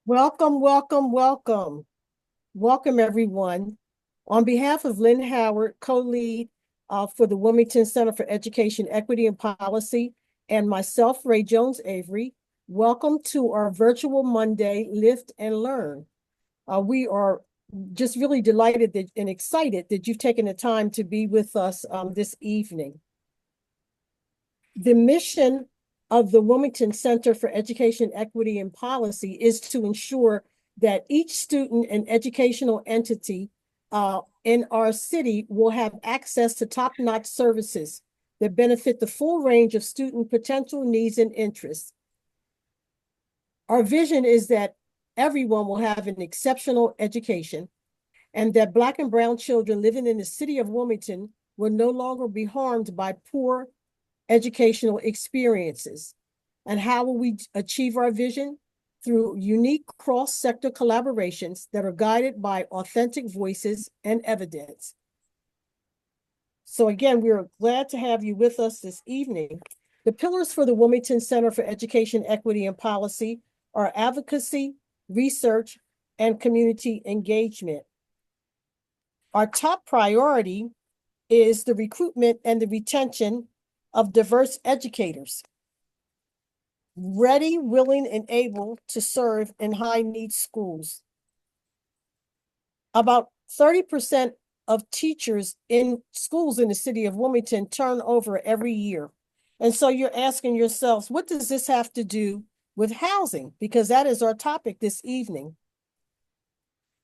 Welcome, welcome, welcome. Welcome, everyone. On behalf of Lynn Howard, co-lead for the Wilmington Center for Education, Equity, and Policy, and myself, Ray Jones Avery, welcome to our virtual Monday Lift and Learn. We are just really delighted and excited that you've taken the time to be with us this evening. The mission of the Wilmington Center for Education, Equity, and Policy is to ensure that each student and educational entity in our city will have access to top-notch services that benefit the full range of student potential, needs, and interests. Our vision is that everyone will have an exceptional education and that Black and Brown children living in the city of Wilmington will no longer be harmed by poor educational experiences. And how will we achieve our vision? Through unique cross-sector collaborations that are guided by authentic voices and evidence. So again, we're glad to have you with us this evening. The pillars for the Wilmington Center for Education, Equity, and Policy are advocacy, research, and community engagement. Our top priority is the recruitment and the retention of diverse educators, ready, willing, and able to serve in high-need schools. About 30% of teachers in schools in the city of Wilmington turn over every year. And so you're asking yourselves, what does this have to do with housing? Because that is our topic this evening.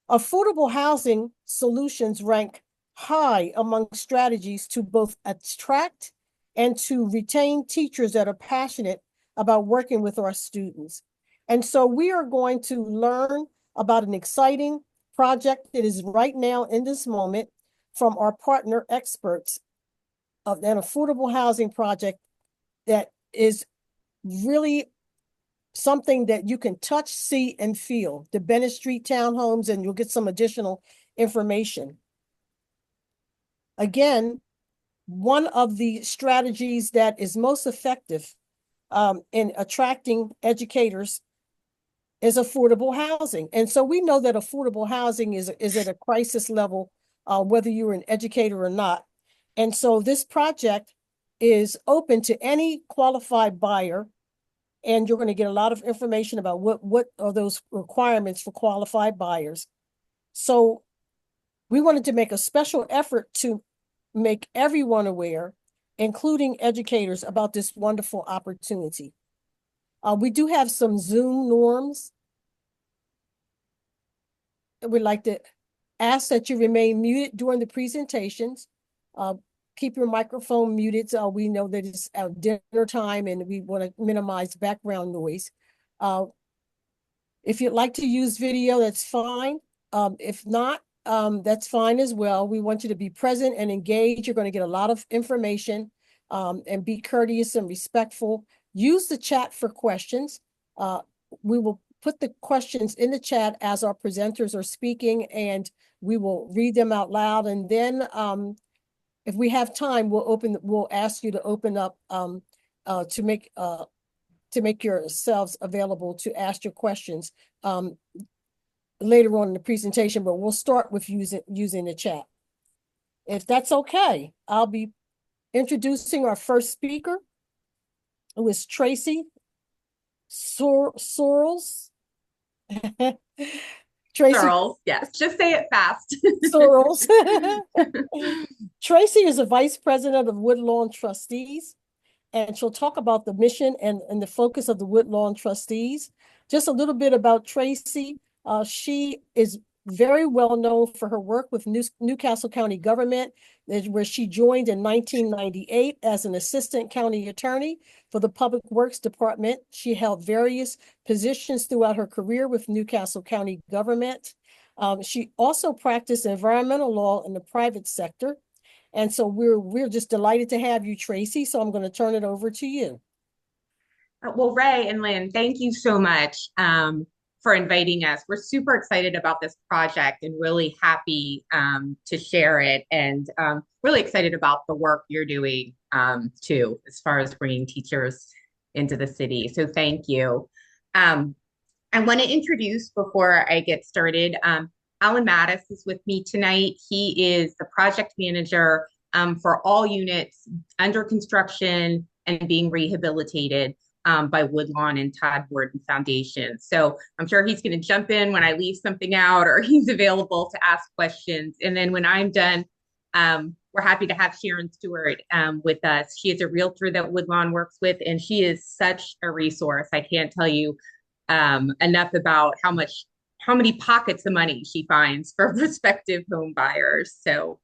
Affordable housing solutions rank high among strategies to both attract and to retain teachers that are passionate about working with our students. And so we are going to learn about an exciting project that is right now in this moment from our partner experts of an affordable housing project that is really something that you can touch, see, and feel. The Bennett Street townhomes, and you'll get some additional information. Again, one of the strategies that is most effective in attracting educators is affordable housing. And so we know that affordable housing is at a crisis level, whether you're an educator or not. And so this project is open to any qualified buyer, and you're going to get a lot of information about what are those requirements for qualified buyers. So we wanted to make a special effort to make everyone aware, including educators, about this wonderful opportunity. We do have some Zoom norms. We'd like to ask that you remain muted during the presentations. Keep your microphone muted. We know that it's dinner time and we want to minimize background noise. If you'd like to use video, that's fine. If not, that's fine as well. We want you to be present and engaged. You're going to get a lot of information, and be courteous and respectful. Use the chat for questions. We will put the questions in the chat as our presenters are speaking, and we will read them out loud. And then if we have time, we'll ask you to open up to make yourselves available to ask your questions later on in the presentation, but we'll start with using the chat. If that's okay, I'll be introducing our first speaker, who is Tracy Sorrells. Tracy Girls, yes, just say it fast. Sorrells. Tracy is a vice president of Woodlawn Trustees, and she'll talk about the mission and the focus of the Woodlawn Trustees. Just a little bit about Tracy. She is very well known for her work with Newcastle County government, where she joined in 1998 as an assistant county attorney for the Public Works Department. She held various positions throughout her career with Newcastle County government. She also practiced environmental law in the private sector. And so we're just delighted to have you, Tracy. So I'm going to turn it over to you. Well, Ray and Lynn, thank you so much for inviting us. We're super excited about this project and really happy to share it, and really excited about the work you're doing too, as far as bringing teachers into the city. So thank you. I want to introduce before I get started. Alan Mattis is with me tonight. He is the project manager for all units under construction and being rehabilitated by Woodlawn and Todd Worden Foundation. So I'm sure he's going to jump in when I leave something out, or he's available to ask questions. And then when I'm done, we're happy to have Sharon Stewart with us. She is a realtor that Woodlawn works with, and she is such a resource. I can't tell you enough about how many pockets of money she finds for prospective home buyers. So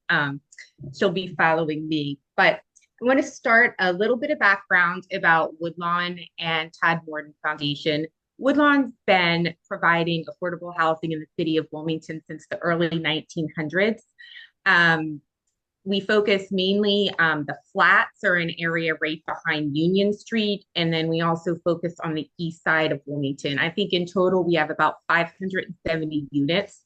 she'll be following me. But I want to start a little bit of background about Woodlawn and Todd Worden Foundation. Woodlawn's been providing affordable housing in the city of Wilmington since the early 1900s. Um, we focus mainly the flats are an area right behind Union Street. And then we also focus on the east side of Wilmington. I think in total, we have about 570 units.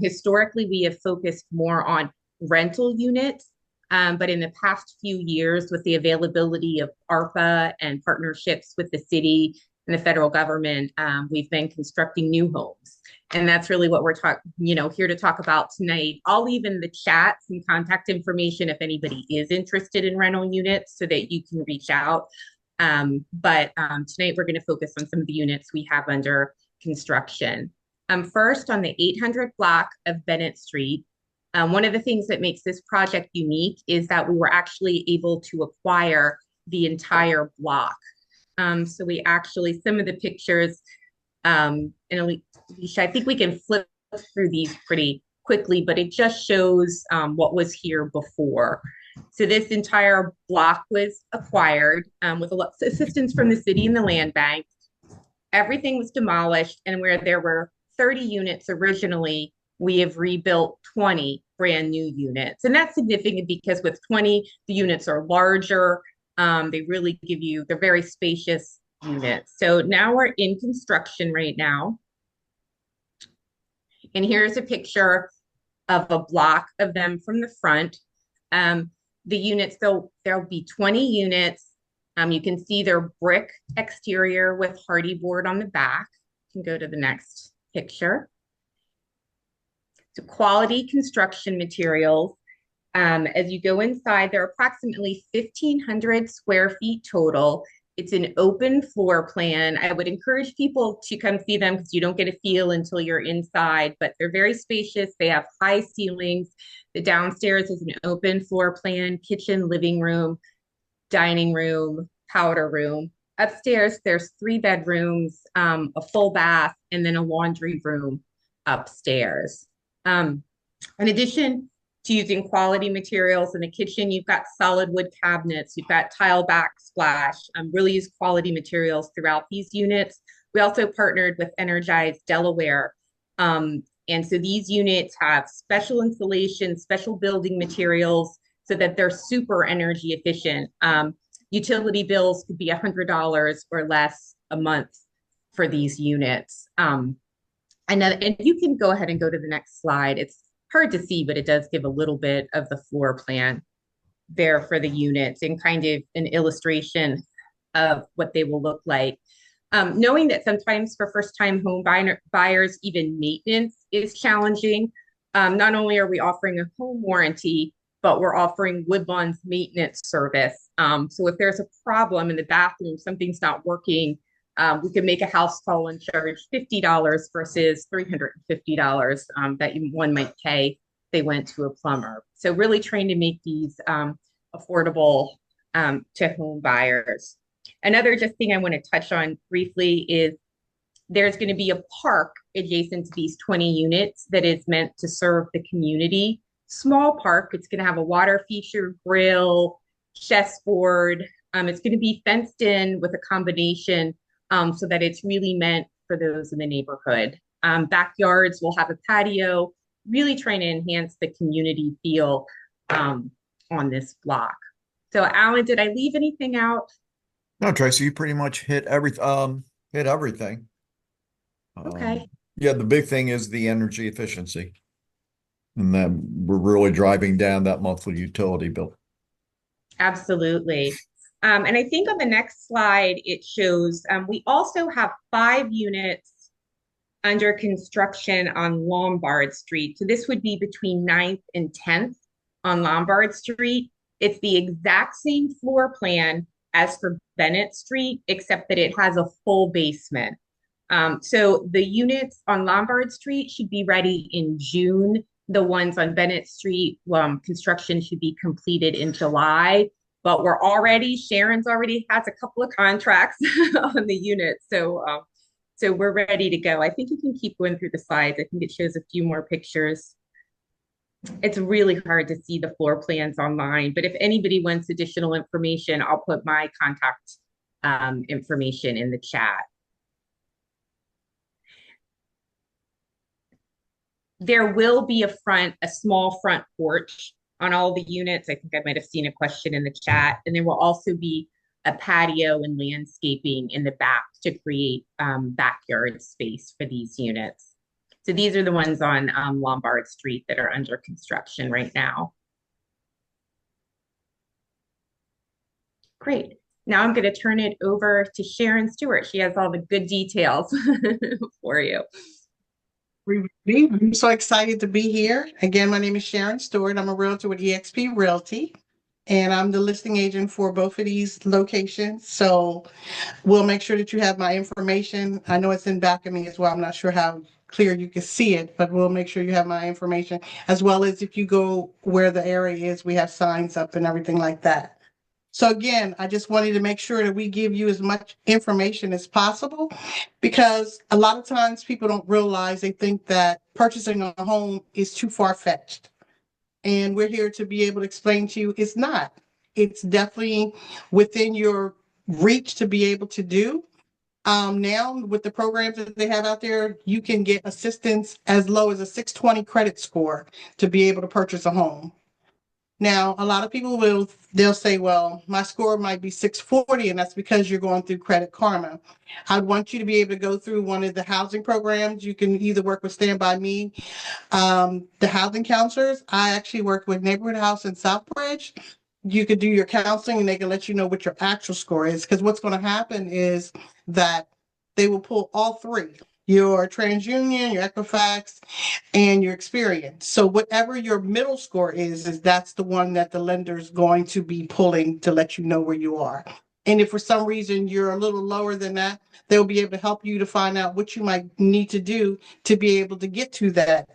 Historically, we have focused more on rental units. But in the past few years, with the availability of ARPA and partnerships with the city and the federal government, we've been constructing new homes. And that's really what we're here to talk about tonight. I'll leave in the chat some contact information if anybody is interested in rental units so that you can reach out. But tonight we're going to focus on some of the units we have under construction. First, on the 800 block of Bennett Street, one of the things that makes this project unique is that we were actually able to acquire the entire block. So we actually, some of the pictures, and Alicia, I think we can flip through these pretty quickly, but it just shows what was here before. So this entire block was acquired with a lot of assistance from the city and the land bank. Everything was demolished, and where there were 30 units originally, we have rebuilt 20 brand new units. And that's significant because with 20, the units are larger. They really they're very spacious units. So now we're in construction right now. And here's a picture of a block of them from the front. The units, there'll be 20 units. You can see their brick exterior with hardy board on the back. You can go to the next picture. So quality construction materials. As you go inside, there are approximately 1,500 square feet total. It's an open floor plan. I would encourage people to come see them because you don't get a feel until you're inside, but they're very spacious. They have high ceilings. The downstairs is an open floor plan, kitchen, living room, dining room, powder room. Upstairs, there's 3 bedrooms, a full bath, and then a laundry room upstairs. In addition to using quality materials in the kitchen, you've got solid wood cabinets, you've got tile backsplash, really use quality materials throughout these units. We also partnered with Energize Delaware. And so these units have special insulation, special building materials so that they're super energy efficient. Utility bills could be $100 or less a month for these units. And you can go ahead and go to the next slide. It's hard to see, but it does give a little bit of the floor plan there for the units and kind of an illustration of what they will look like. Knowing that sometimes for first-time home buyers, even maintenance is challenging. Not only are we offering a home warranty, but we're offering Woodlawn's maintenance service. So if there's a problem in the bathroom, something's not working, we could make a house call and charge $50 versus $350 that one might pay if they went to a plumber. So really trying to make these affordable to home buyers. Another just thing I want to touch on briefly is there's going to be a park adjacent to these 20 units that is meant to serve the community. Small park. It's going to have a water feature, grill, chessboard. It's going to be fenced in with a combination so that it's really meant for those in the neighborhood. Backyards will have a patio, really trying to enhance the community feel on this block. So Alan, did I leave anything out? No, Tracy, you pretty much hit everything. Okay. Yeah, the big thing is the energy efficiency. And that we're really driving down that monthly utility bill. Absolutely. And I think on the next slide, it shows we also have 5 units under construction on Lombard Street. So this would be between 9th and 10th on Lombard Street. It's the exact same floor plan as for Bennett Street, except that it has a full basement. So the units on Lombard Street should be ready in June. The ones on Bennett Street, construction should be completed in July. But Sharon's already has a couple of contracts on the units. So we're ready to go. I think you can keep going through the slides. I think it shows a few more pictures. It's really hard to see the floor plans online, but if anybody wants additional information, I'll put my contact information in the chat. There will be a small front porch on all the units. I think I might have seen a question in the chat. And there will also be a patio and landscaping in the back to create backyard space for these units. So these are the ones on Lombard Street that are under construction right now. Great. Now I'm going to turn it over to Sharon Stewart. She has all the good details for you. I'm so excited to be here. Again, my name is Sharon Stewart. I'm a realtor with eXp Realty, and I'm the listing agent for both of these locations. So we'll make sure that you have my information. I know it's in back of me as well. I'm not sure how clear you can see it, but we'll make sure you have my information, as well as if you go where the area is, we have signs up and everything like that. So again, I just wanted to make sure that we give you as much information as possible, because a lot of times people don't realize, they think that purchasing a home is too far-fetched. And we're here to be able to explain to you it's not. It's definitely within your reach to be able to do. Now with the programs that they have out there, you can get assistance as low as a 620 credit score to be able to purchase a home. Now, a lot of people they'll say, well, my score might be 640, and that's because you're going through Credit Karma. I'd want you to be able to go through one of the housing programs. You can either work with Stand By Me, the housing counselors. I actually work with Neighborhood House in Southbridge. You could do your counseling and they can let you know what your actual score is, because what's going to happen is that they will pull all three: your TransUnion, your Equifax, and your Experience. So whatever your middle score is that's the one that the lender is going to be pulling to let you know where you are. And if for some reason you're a little lower than that, they'll be able to help you to find out what you might need to do to be able to get to that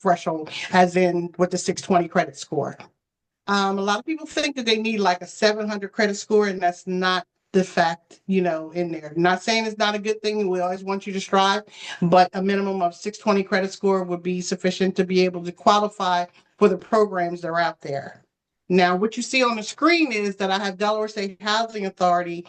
threshold, as in with the 620 credit score. A lot of people think that they need like a 700 credit score, and that's not the fact, in there. Not saying it's not a good thing. We always want you to strive, but a minimum of 620 credit score would be sufficient to be able to qualify for the programs that are out there. Now, what you see on the screen is that I have Delaware State Housing Authority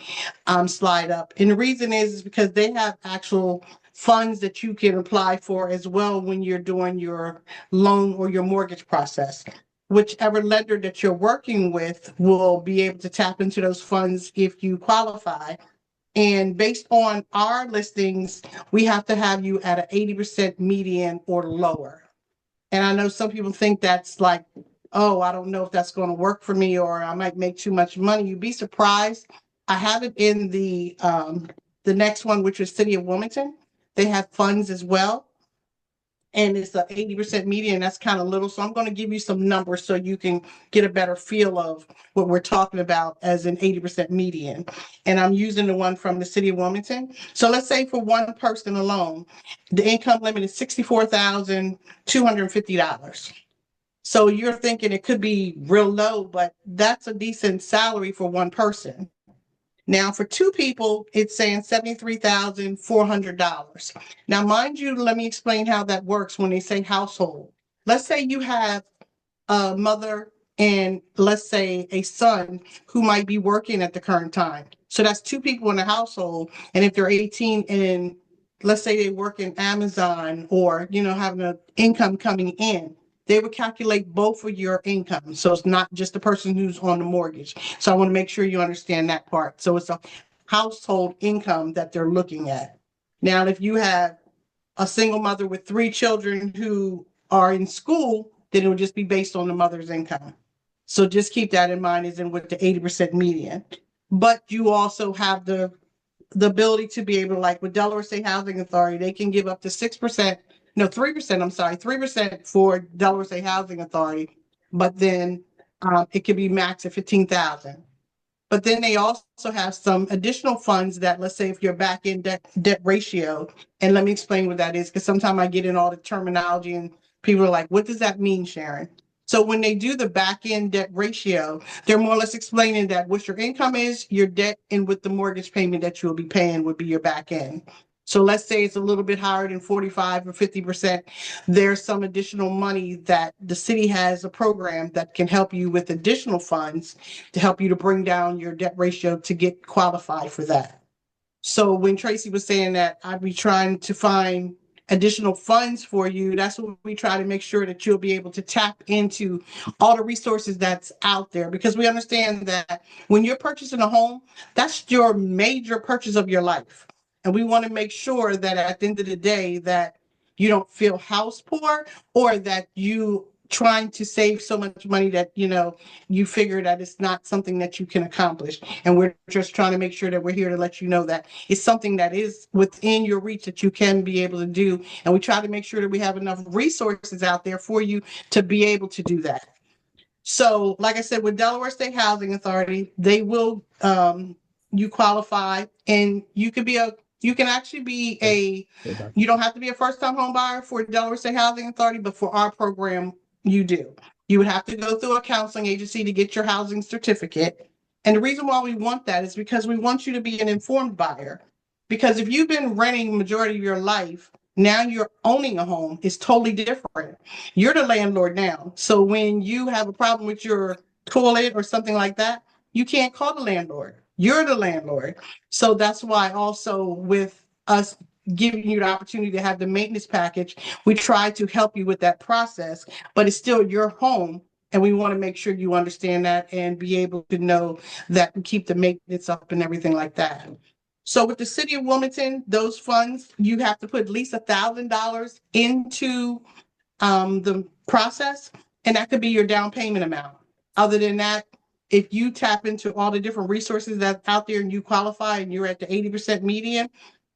slide up. And the reason is because they have actual funds that you can apply for as well when you're doing your loan or your mortgage process. Whichever lender that you're working with will be able to tap into those funds if you qualify. And based on our listings, we have to have you at an 80% median or lower. And I know some people think that's like, oh, I don't know if that's going to work for me, or I might make too much money. You'd be surprised. I have it in the next one, which is City of Wilmington. They have funds as well. And it's an 80% median. That's kind of little. So I'm going to give you some numbers so you can get a better feel of what we're talking about as an 80% median. And I'm using the one from the City of Wilmington. So let's say for one person alone, the income limit is $64,250. So you're thinking it could be real low, but that's a decent salary for one person. Now, for two people, it's saying $73,400. Now, mind you, let me explain how that works when they say household. Let's say you have a mother and let's say a son who might be working at the current time. So that's two people in the household. And if they're 18 and let's say they work in Amazon or, having an income coming in, they would calculate both of your income. So it's not just the person who's on the mortgage. So I want to make sure you understand that part. So it's a household income that they're looking at. Now, if you have a single mother with 3 children who are in school, then it would just be based on the mother's income. So just keep that in mind, as in with the 80% median. But you also have the the ability to be able to, like with Delaware State Housing Authority, they can give up to 6%, no, 3%, I'm sorry, 3% for Delaware State Housing Authority, but then it could be max at 15,000. But then they also have some additional funds that, let's say if your back end debt ratio, and let me explain what that is, because sometimes I get in all the terminology and people are like, what does that mean, Sharon? So when they do the back end debt ratio, they're more or less explaining that what your income is, your debt, and what the mortgage payment that you'll be paying would be your back end. So let's say it's a little bit higher than 45 or 50%. There's some additional money that the city has a program that can help you with additional funds to help you to bring down your debt ratio to get qualified for that. So when Tracy was saying that I'd be trying to find additional funds for you, that's what we try to make sure that you'll be able to tap into all the resources that's out there, because we understand that when you're purchasing a home, that's your major purchase of your life. And we want to make sure that at the end of the day that you don't feel house poor, or that you trying to save so much money that, you figure that it's not something that you can accomplish. And we're just trying to make sure that we're here to let you know that it's something that is within your reach that you can be able to do. And we try to make sure that we have enough resources out there for you to be able to do that. So like I said, with Delaware State Housing Authority, they will, you qualify, and you can actually be you don't have to be a first-time home buyer for Delaware State Housing Authority, but for our program, you do. You would have to go through a counseling agency to get your housing certificate. And the reason why we want that is because we want you to be an informed buyer. Because if you've been renting majority of your life, now you're owning a home is totally different. You're the landlord now. So when you have a problem with your toilet or something like that, you can't call the landlord. You're the landlord. So that's why also with us giving you the opportunity to have the maintenance package, we try to help you with that process, but it's still your home. And we want to make sure you understand that and be able to know that we keep the maintenance up and everything like that. So with the city of Wilmington, those funds, you have to put at least $1,000 into the process, and that could be your down payment amount. Other than that, if you tap into all the different resources that's out there and you qualify and you're at the 80% median,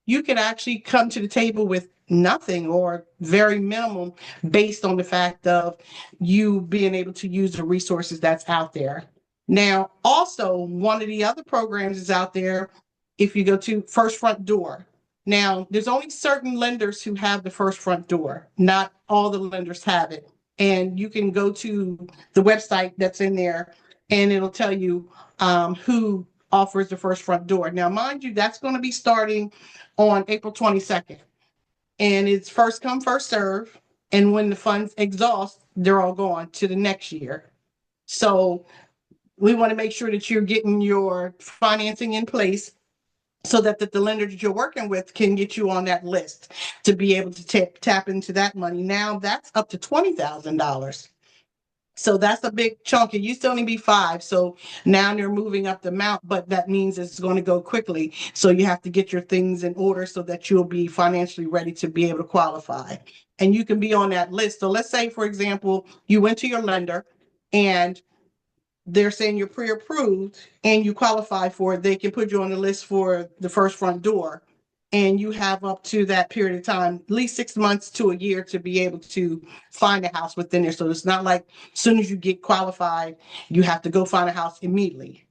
you can actually come to the table with nothing or very minimal based on the fact of you being able to use the resources that's out there. Now, also, one of the other programs is out there. If you go to First Front Door, now there's only certain lenders who have the First Front Door. Not all the lenders have it. And you can go to the website that's in there and it'll tell you who offers the First Front Door. Now, mind you, that's going to be starting on April 22nd. And it's first come, first serve. And when the funds exhaust, they're all gone to the next year. So we want to make sure that you're getting your financing in place so that the lender that you're working with can get you on that list to be able to tap into that money. Now that's up to $20,000. So that's a big chunk. It used to only be 5. So now they're moving up the amount, but that means it's going to go quickly. So you have to get your things in order so that you'll be financially ready to be able to qualify. And you can be on that list. So let's say, for example, you went to your lender and they're saying you're pre-approved and you qualify for it, they can put you on the list for the First Front Door. And you have up to that period of time, at least 6 months to a year, to be able to find a house within there. So it's not like as soon as you get qualified, you have to go find a house immediately.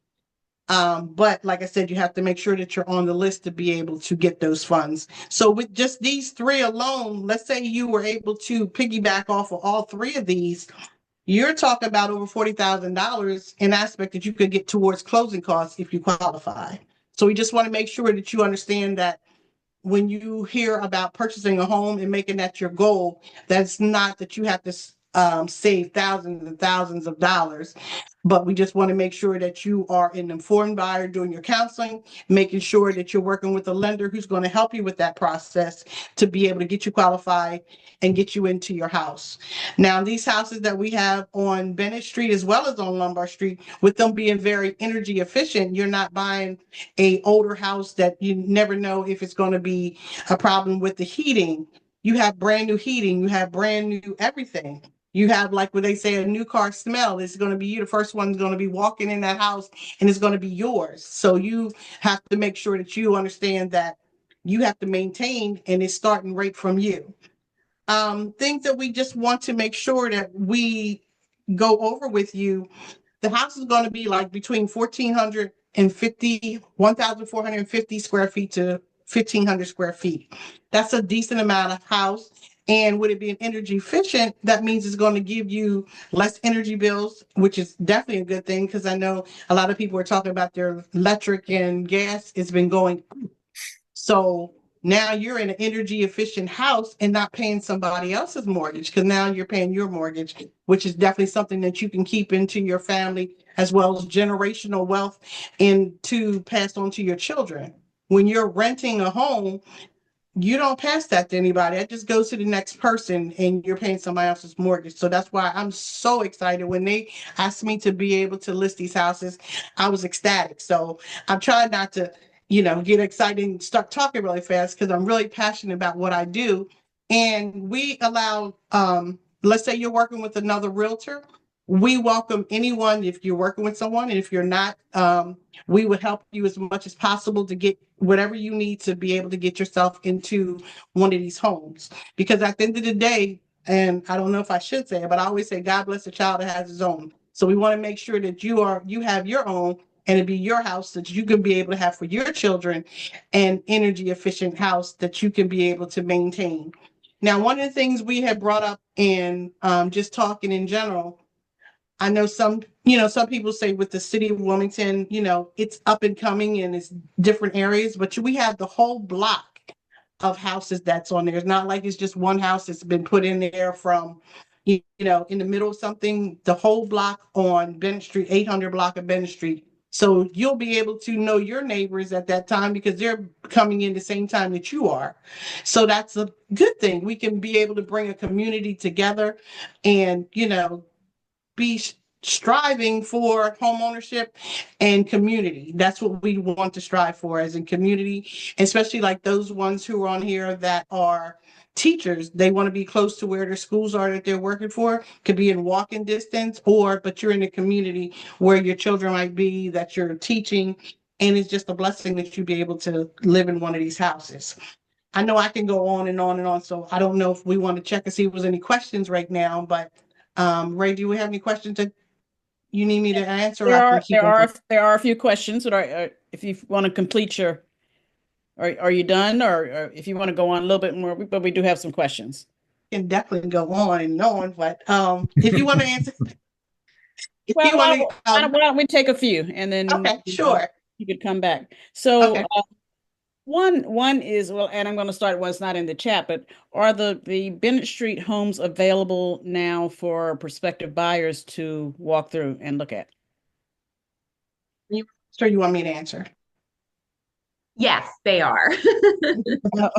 But like I said, you have to make sure that you're on the list to be able to get those funds. So with just these 3 alone, let's say you were able to piggyback off of all 3 of these, you're talking about over $40,000 in aspect that you could get towards closing costs if you qualify. So we just want to make sure that you understand that when you hear about purchasing a home and making that your goal, that's not that you have to save thousands and thousands of dollars. But we just want to make sure that you are an informed buyer doing your counseling, making sure that you're working with a lender who's going to help you with that process to be able to get you qualified and get you into your house. Now, these houses that we have on Bennett Street as well as on Lombard Street, with them being very energy efficient, you're not buying an older house that you never know if it's going to be a problem with the heating. You have brand new heating, you have brand new everything. You have, like what they say, a new car smell. It's going to be you. The first one's going to be walking in that house and it's going to be yours. So you have to make sure that you understand that you have to maintain, and it's starting right from you. Things that we just want to make sure that we go over with you. The house is going to be like between 1,450 square feet to 1,500 square feet. That's a decent amount of house. And would it be an energy efficient? That means it's going to give you less energy bills, which is definitely a good thing, because I know a lot of people are talking about their electric and gas. It's been going. So now you're in an energy efficient house and not paying somebody else's mortgage, because now you're paying your mortgage, which is definitely something that you can keep into your family, as well as generational wealth, and to pass on to your children. When you're renting a home, you don't pass that to anybody. It just goes to the next person and you're paying somebody else's mortgage. So that's why I'm so excited. When they asked me to be able to list these houses, I was ecstatic. So I'm trying not to, get excited and start talking really fast, because I'm really passionate about what I do. And we allow, let's say you're working with another realtor. We welcome anyone if you're working with someone, and if you're not, we would help you as much as possible to get whatever you need to be able to get yourself into one of these homes. Because at the end of the day, and I don't know if I should say it, but I always say, God bless the child that has his own. So we want to make sure that you have your own, and it be your house that you can be able to have for your children, an energy efficient house that you can be able to maintain. Now, one of the things we had brought up in just talking in general, I know some people say with the city of Wilmington, it's up and coming and it's different areas, but we have the whole block of houses that's on there. It's not like it's just one house that's been put in there from, in the middle of something. The whole block on Bennett Street, 800 block of Bennett Street. So you'll be able to know your neighbors at that time, because they're coming in the same time that you are. So that's a good thing. We can be able to bring a community together and, be striving for home ownership and community. That's what we want to strive for, as in community, especially like those ones who are on here that are teachers. They want to be close to where their schools are that they're working for. Could be in walking distance, but you're in a community where your children might be, that you're teaching, and it's just a blessing that you be able to live in one of these houses. I know I can go on and on and on, so I don't know if we want to check and see if there's any questions right now, but Ray, do we have any questions that you need me to answer? There are a few questions that are, if you want to complete are you done, or if you want to go on a little bit more, but we do have some questions. Can definitely go on and on, but if you want to answer, why don't we take a few and then okay, sure, you could come back. So okay. One is, well, and I'm going to start what's not in the chat, but are the Bennett Street homes available now for prospective buyers to walk through and look at? Sure, you want me to answer? Yes, they are.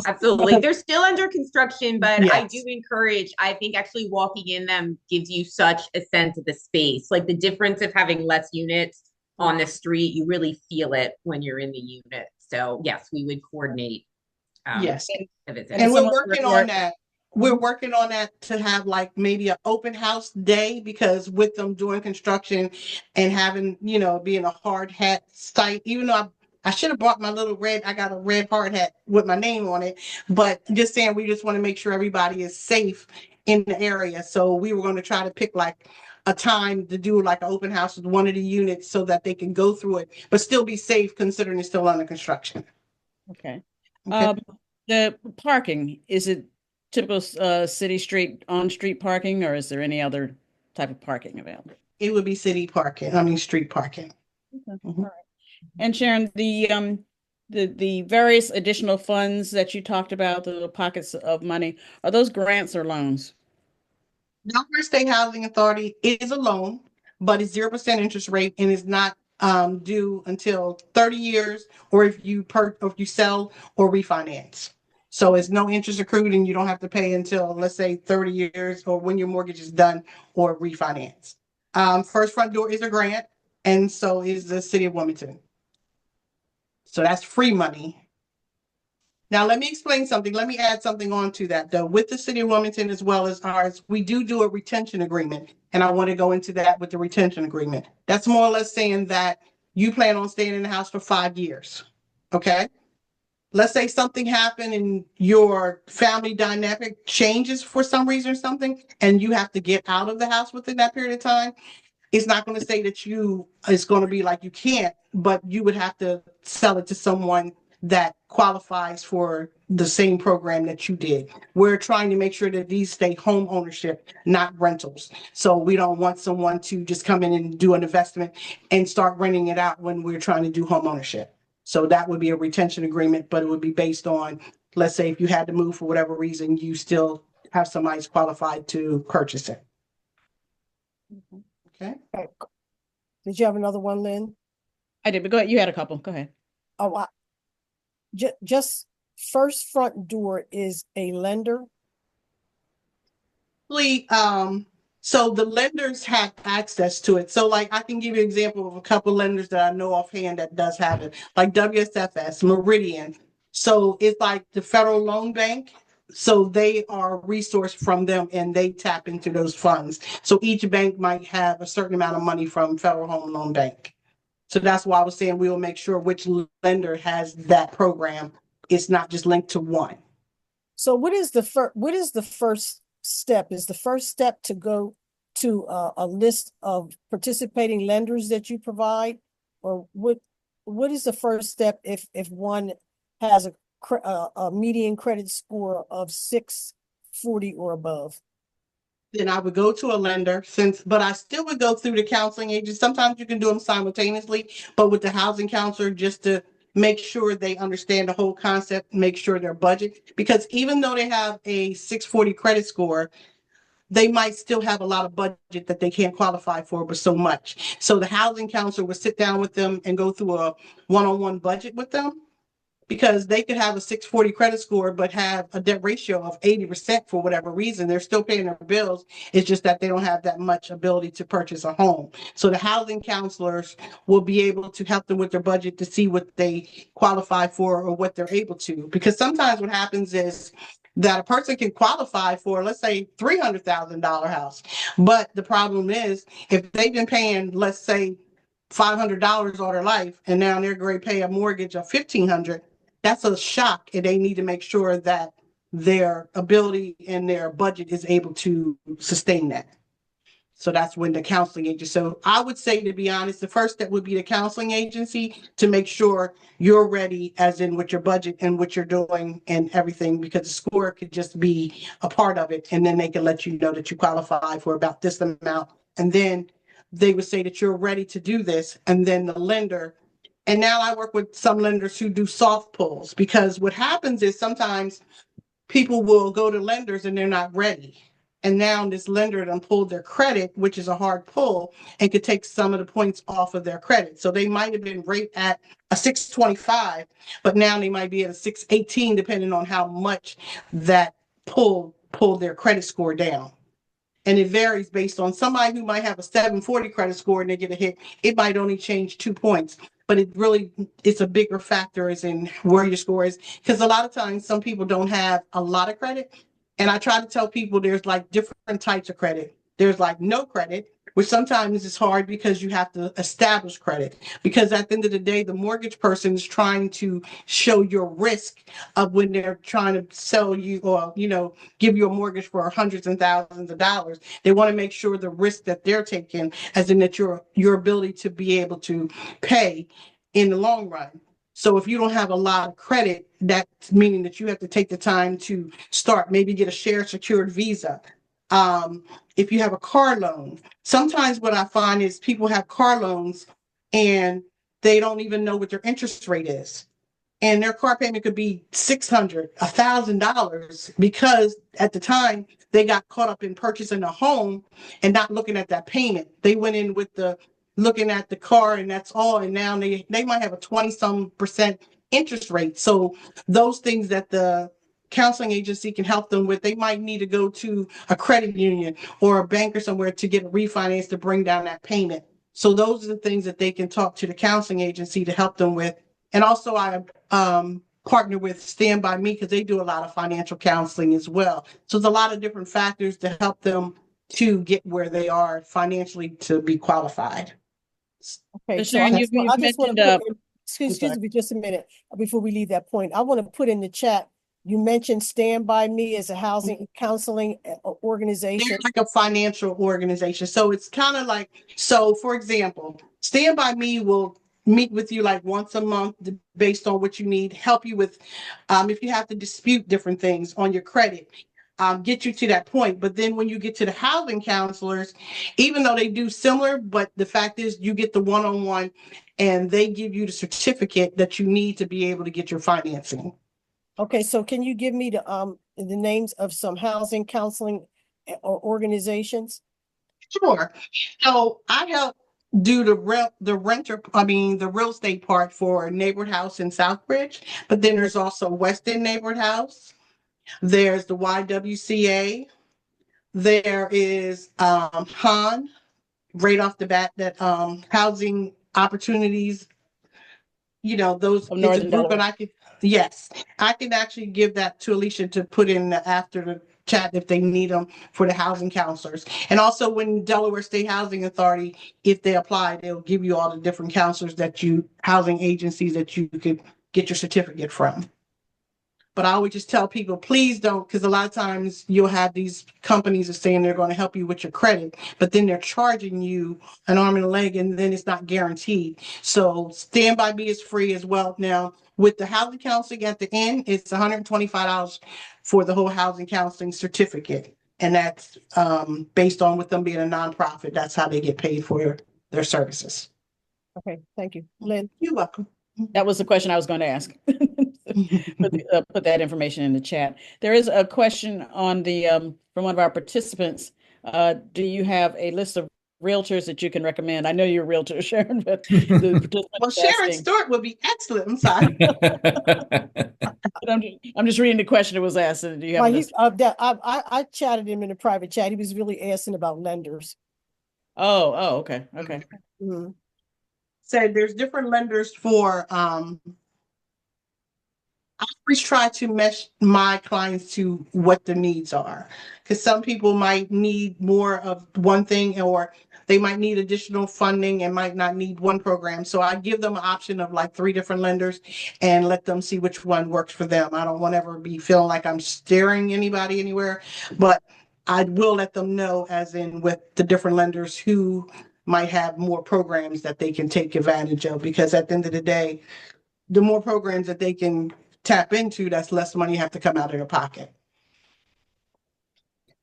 Absolutely. They're still under construction, but yes. I do encourage, I think actually walking in them gives you such a sense of the space, like the difference of having less units on the street. You really feel it when you're in the unit. So yes, we would coordinate. Yes. And we're working on that. We're working on that to have like maybe an open house day, because with them doing construction and having, being a hard hat site, even though I should have brought my little I got a red hard hat with my name on it, but just saying, we just want to make sure everybody is safe in the area. So we were going to try to pick like a time to do like an open house with one of the units so that they can go through it, but still be safe considering it's still under construction. Okay. The parking, is it typical city street, on-street parking, or is there any other type of parking available? It would be city parking, street parking. Okay. Mm-hmm. All right. And Sharon, the various additional funds that you talked about, the little pockets of money, are those grants or loans? Delaware State Housing Authority is a loan, but it's 0% interest rate, and is not due until 30 years, or if you sell or refinance. So it's no interest accrued, and you don't have to pay until, let's say, 30 years, or when your mortgage is done or refinance. First Front Door is a grant, and so is the city of Wilmington. So that's free money. Now, let me explain something. Let me add something on to that, though. With the city of Wilmington as well as ours, we do a retention agreement. And I want to go into that with the retention agreement. That's more or less saying that you plan on staying in the house for 5 years. Okay? Let's say something happened and your family dynamic changes for some reason or something, and you have to get out of the house within that period of time. It's not going to say that it's going to be like you can't, but you would have to sell it to someone that qualifies for the same program that you did. We're trying to make sure that these stay home ownership, not rentals. So we don't want someone to just come in and do an investment and start renting it out when we're trying to do home ownership. So that would be a retention agreement, but it would be based on, let's say if you had to move for whatever reason, you still have somebody who's qualified to purchase it. Okay. Did you have another one, Lynn? I did, but go ahead. You had a couple. Go ahead. Oh, just first front door is a lender. So the lenders have access to it. So like I can give you an example of a couple lenders that I know offhand that does have it, like WSFS, Meridian. So it's like the Federal Loan Bank. So they are a resource from them and they tap into those funds. So each bank might have a certain amount of money from Federal Home Loan Bank. So that's why I was saying we'll make sure which lender has that program. It's not just linked to one. So what is the first step? Is the first step to go to a list of participating lenders that you provide, or what is the first step if one has a median credit score of 640 or above? Then I would go to a lender but I still would go through the counseling agent. Sometimes you can do them simultaneously, but with the housing counselor, just to make sure they understand the whole concept, make sure their budget, because even though they have a 640 credit score, they might still have a lot of budget that they can't qualify for, but so much. So the housing counselor would sit down with them and go through a one-on-one budget with them, because they could have a 640 credit score, but have a debt ratio of 80% for whatever reason. They're still paying their bills. It's just that they don't have that much ability to purchase a home. So the housing counselors will be able to help them with their budget to see what they qualify for or what they're able to. Because sometimes what happens is that a person can qualify for, let's say, $300,000 house. But the problem is if they've been paying, let's say, $500 all their life, and now they're going to pay a mortgage of $1,500, that's a shock, and they need to make sure that their ability and their budget is able to sustain that. So that's when the counseling agency. So I would say, to be honest, the first step would be the counseling agency to make sure you're ready, as in with your budget and what you're doing and everything, because the score could just be a part of it. And then they can let you know that you qualify for about this amount. And then they would say that you're ready to do this. And then the lender. And now I work with some lenders who do soft pulls, because what happens is sometimes people will go to lenders and they're not ready. And now this lender done pulled their credit, which is a hard pull, and could take some of the points off of their credit. So they might have been rated at a 625, but now they might be at a 618, depending on how much that pulled their credit score down. And it varies based on somebody who might have a 740 credit score and they get a hit. It might only change 2 points, but it's a bigger factor as in where your score is. Because a lot of times some people don't have a lot of credit. And I try to tell people there's like different types of credit. There's like no credit, which sometimes is hard because you have to establish credit. Because at the end of the day, the mortgage person is trying to show your risk of when they're trying to sell you or, give you a mortgage for hundreds and thousands of dollars. They want to make sure the risk that they're taking, as in that your ability to be able to pay in the long run. So if you don't have a lot of credit, that's meaning that you have to take the time to start, maybe get a share secured visa. If you have a car loan, sometimes what I find is people have car loans and they don't even know what their interest rate is. And their car payment could be $600, $1,000, because at the time they got caught up in purchasing a home and not looking at that payment. They went in with looking at the car and that's all. And now they might have a 20% interest rate. So those things that the counseling agency can help them with, they might need to go to a credit union or a bank or somewhere to get a refinance to bring down that payment. So those are the things that they can talk to the counseling agency to help them with. And also I partner with Stand By Me because they do a lot of financial counseling as well. So there's a lot of different factors to help them to get where they are financially to be qualified. Okay, So so Sharon, I you've just want mentioned, to put in, I'm excuse sorry. me just a minute before we leave that point. I want to put in the chat, you mentioned Stand By Me as a housing counseling organization. They're like a financial organization. So it's kind of like, so for example, Stand By Me will meet with you like once a month based on what you need, help you with if you have to dispute different things on your credit, get you to that point. But then when you get to the housing counselors, even though they do similar, but the fact is you get the one-on-one and they give you the certificate that you need to be able to get your financing. Okay, so can you give me the names of some housing counseling or organizations? Sure. So I help do the real estate part for Neighborhood House in Southbridge, but then there's also Weston Neighborhood House. There's the YWCA. There is Han, right off the bat, that housing opportunities, those, Of it's a Northern group, and Delaware. I can actually give that to Alicia to put in after the chat if they need them for the housing counselors. And also when Delaware State Housing Authority, if they apply, they'll give you all the different counselors housing agencies that you could get your certificate from. But I always just tell people, please don't, because a lot of times you'll have these companies that saying they're going to help you with your credit, but then they're charging you an arm and a leg, and then it's not guaranteed. So Stand By Me is free as well. Now, with the housing counseling at the end, it's $125 for the whole housing counseling certificate. And that's based on with them being a nonprofit. That's how they get paid for their services. Okay, thank you. Lynn? You're welcome. That was the question I was going to ask. Put that information in the chat. There is a question on the from one of our participants. Do you have a list of realtors that you can recommend? I know you're a realtor, Sharon, but the participant Well, is Sharon asking. Stewart would be excellent. I'm sorry. I'm just reading the question that was asked. Do you have a list? I chatted him in a private chat. He was really asking about lenders. Oh, okay. Mhm. So there's different lenders for I always try to mesh my clients to what the needs are, because some people might need more of one thing, or they might need additional funding and might not need one program. So I give them an option of like 3 different lenders and let them see which one works for them. I don't want to ever be feeling like I'm steering anybody anywhere, but I will let them know, as in with the different lenders, who might have more programs that they can take advantage of, because at the end of the day, the more programs that they can tap into, that's less money you have to come out of your pocket.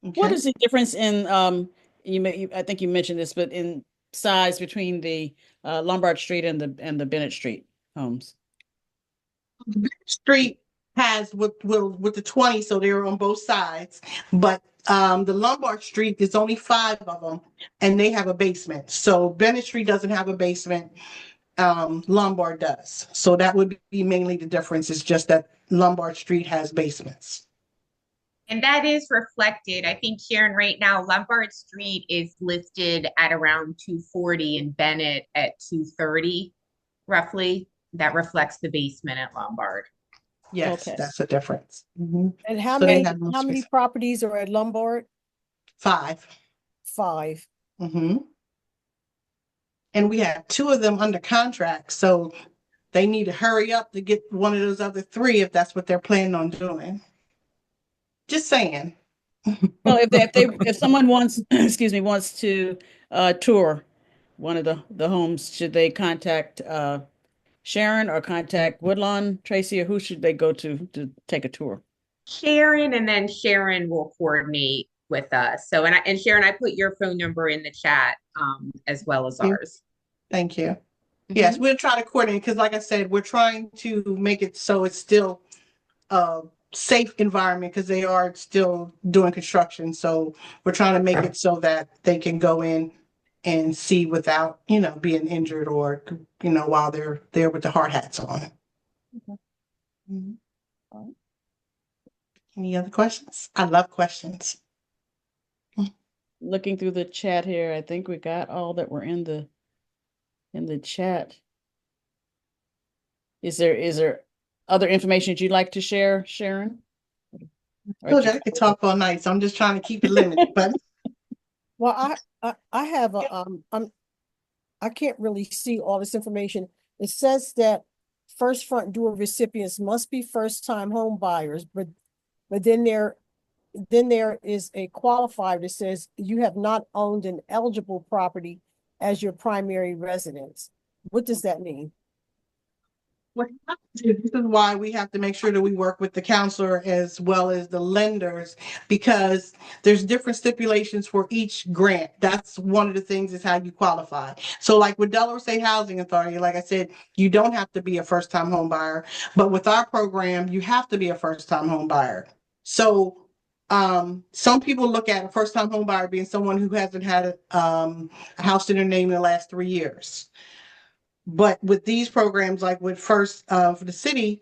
What Okay. is the difference in I think you mentioned this, but in size between the Lombard Street and the Bennett Street homes? Street has with the 20, so they're on both sides, but the Lombard Street, is only 5 of them, and they have a basement. So Bennett Street doesn't have a basement. Lombard does. So that would be mainly the difference. It's just that Lombard Street has basements. And that is reflected. I think, Sharon, right now, Lombard Street is listed at around 240 and Bennett at 230, roughly. That reflects the basement at Lombard. Yes, Okay. that's a difference. Mm-hmm. And how So they many have no space. properties are at Lombard? 5. 5. Mm-hmm. And we have 2 of them under contract, so they need to hurry up to get one of those other 3 if that's what they're planning on doing. Just saying. Well, if someone wants, excuse me, wants to tour one of the homes, should they contact Sharon or contact Woodlawn, Tracy, or who should they go to take a tour? Sharon, and then Sharon will coordinate with us. So, and Sharon, I put your phone number in the chat as well as ours. Thank you. Yes, we'll try to coordinate, because like I said, we're trying to make it so it's still a safe environment, because they are still doing construction. So we're trying to make it so that they can go in and see without, being injured, or, while they're there with the hard hats on. Okay. Mhm. All right. Any other questions? I love questions. Looking through the chat here, I think we got all that were in the chat. Is there other information that you'd like to share, Sharon? Or Told you I could talk all night, so I'm just trying to keep it limited, but Well, I have a, I can't really see all this information. It says that first front door recipients must be first-time home buyers, but then there is a qualifier that says you have not owned an eligible property as your primary residence. What does that mean? what happens is, this is why we have to make sure that we work with the counselor as well as the lenders, because there's different stipulations for each grant. That's one of the things, is how you qualify. So like with Delaware State Housing Authority, like I said, you don't have to be a first-time home buyer, but with our program, you have to be a first-time home buyer. So some people look at a first-time home buyer being someone who hasn't had a house in their name in the last 3 years. But with these programs, like with First for the City,